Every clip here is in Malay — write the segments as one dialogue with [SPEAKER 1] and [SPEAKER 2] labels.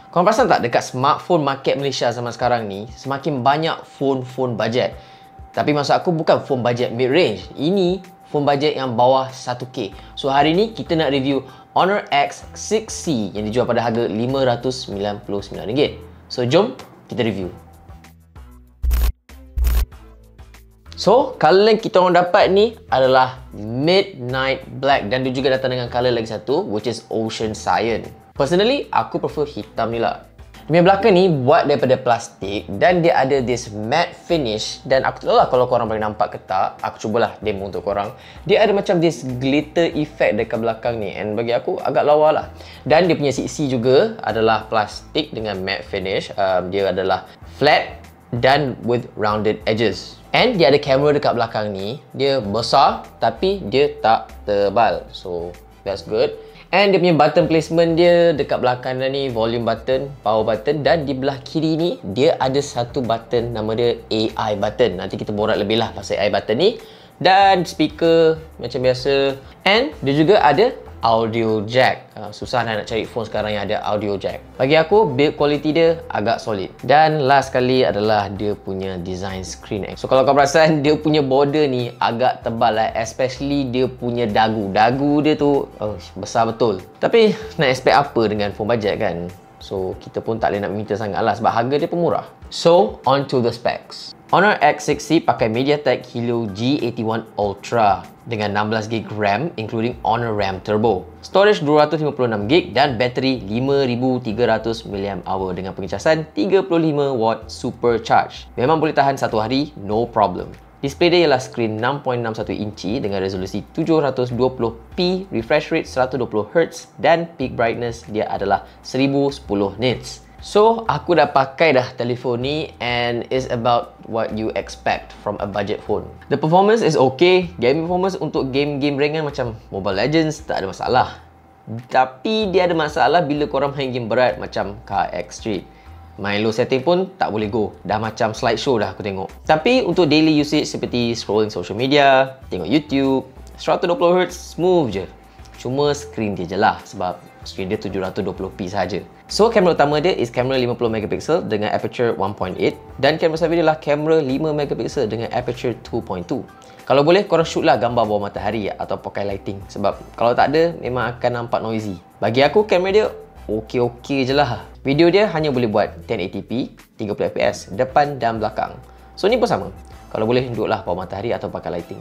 [SPEAKER 1] Korang perasan tak dekat smartphone market Malaysia zaman sekarang ni, semakin banyak phone budget. Tapi maksud aku bukan phone budget mid-range. Ini phone budget yang bawah 1K. So hari ni kita nak review Honor X6C yang dijual pada harga RM599. So jom kita review. So, color yang kita orang dapat ni adalah Midnight Black dan dia juga datang dengan color lagi satu which is Ocean Cyan. Personally, aku prefer hitam ni lah. Dia punya belakang ni buat daripada plastik dan dia ada this matte finish dan aku tak tahu lah kalau korang boleh nampak ke tak. Aku cubalah demo untuk korang. Dia ada macam this glitter effect dekat belakang ni and bagi aku agak lawa lah. Dan dia punya sisi juga adalah plastik dengan matte finish. Dia adalah flat dan with rounded edges. And dia ada kamera dekat belakang ni. Dia besar tapi dia tak tebal. So that's good. And dia punya button placement dia dekat belakang ni volume button, power button dan di belah kiri ni dia ada satu button nama dia AI button. Nanti kita borak lebih lah pasal AI button ni. Dan speaker macam biasa. And dia juga ada audio jack. Susah nak cari phone sekarang yang ada audio jack. Bagi aku build quality dia agak solid. Dan last sekali adalah dia punya design screen. So kalau kau perasan dia punya border ni agak tebal lah, especially dia punya dagu. Dagu dia tu besar betul. Tapi nak expect apa dengan phone budget kan? So kita pun tak boleh nak minta sangat lah sebab harga dia pun murah. So on to the specs. Honor X6C pakai MediaTek Helio G81 Ultra dengan 16GB RAM including Honor RAM Turbo. Storage 256GB dan bateri 5300 mAh dengan pengecasan 35W supercharge. Memang boleh tahan satu hari, no problem. Display dia ialah skrin 6.61 inci dengan resolusi 720p, refresh rate 120Hz dan peak brightness dia adalah 1010 nits. So, aku dah pakai dah telefon ni and it's about what you expect from a budget phone. The performance is okay. Game performance untuk game-game ringan macam Mobile Legends tak ada masalah. Tapi dia ada masalah bila korang main game berat macam Car X Street. Main low setting pun tak boleh go. Dah macam slideshow dah aku tengok. Tapi untuk daily usage seperti scrolling social media, tengok YouTube, 120Hz smooth je. Cuma skrin dia je lah sebab skrin dia 720p sahaja. So kamera utama dia is kamera 50MP dengan aperture 1.8 dan kamera selfie dia lah kamera 5MP dengan aperture 2.2. Kalau boleh korang shoot lah gambar bawah matahari atau pakai lighting sebab kalau tak ada memang akan nampak noisy. Bagi aku kamera dia okey-okey je lah. Video dia hanya boleh buat 1080p 30fps depan dan belakang. So ni pun sama. Kalau boleh duduklah bawah matahari atau pakai lighting.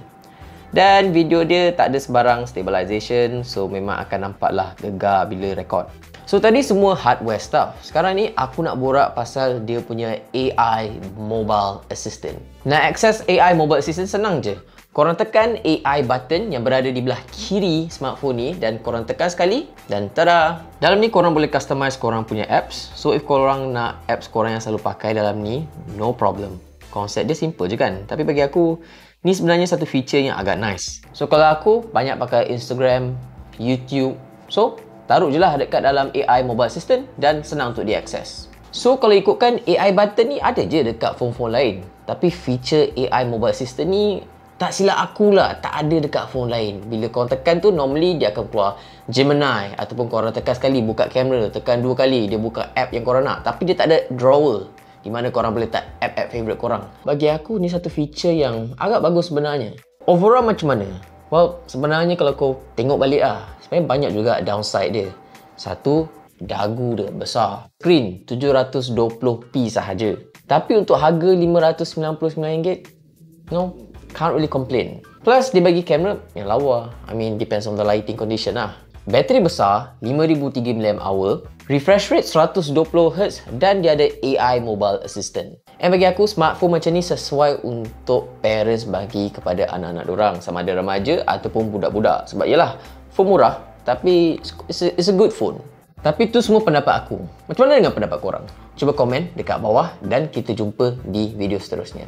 [SPEAKER 1] Dan video dia tak ada sebarang stabilization, so memang akan nampaklah gegar bila record. So tadi semua hardware stuff. Sekarang ni aku nak borak pasal dia punya AI Mobile Assistant. Nak access AI Mobile Assistant senang je. Korang tekan AI button yang berada di belah kiri smartphone ni dan korang tekan sekali dan tada! Dalam ni korang boleh customize korang punya apps. So if korang nak apps korang yang selalu pakai dalam ni, no problem. Konsep dia simple je kan. Tapi bagi aku, ni sebenarnya satu feature yang agak nice. So kalau aku banyak pakai Instagram, YouTube. So taruh je lah dekat dalam AI Mobile Assistant dan senang untuk diakses. So kalau ikutkan AI button ni ada je dekat phone-phone lain. Tapi feature AI Mobile Assistant ni tak silap aku lah, tak ada dekat phone lain. Bila korang tekan tu normally dia akan keluar Gemini ataupun korang tekan sekali buka kamera, tekan dua kali dia buka app yang korang nak. Tapi dia tak ada drawer di mana korang boleh letak app-app favourite korang. Bagi aku ni satu feature yang agak bagus sebenarnya. Overall macam mana? Well, sebenarnya kalau kau tengok balik sebenarnya banyak juga downside dia. Satu, dagu dia besar. Screen 720p sahaja. Tapi untuk harga RM599, no, can't really complain. Plus dia bagi kamera yang lawa. I mean depends on the lighting condition lah. Bateri besar 5003 mAh, refresh rate 120Hz dan dia ada AI Mobile Assistant. And bagi aku smartphone macam ni sesuai untuk parents bagi kepada anak-anak diorang, sama ada remaja ataupun budak-budak. Sebab yalah, phone murah tapi it's a good phone. Tapi tu semua pendapat aku. Macam mana dengan pendapat korang? Cuba komen dekat bawah dan kita jumpa di video seterusnya.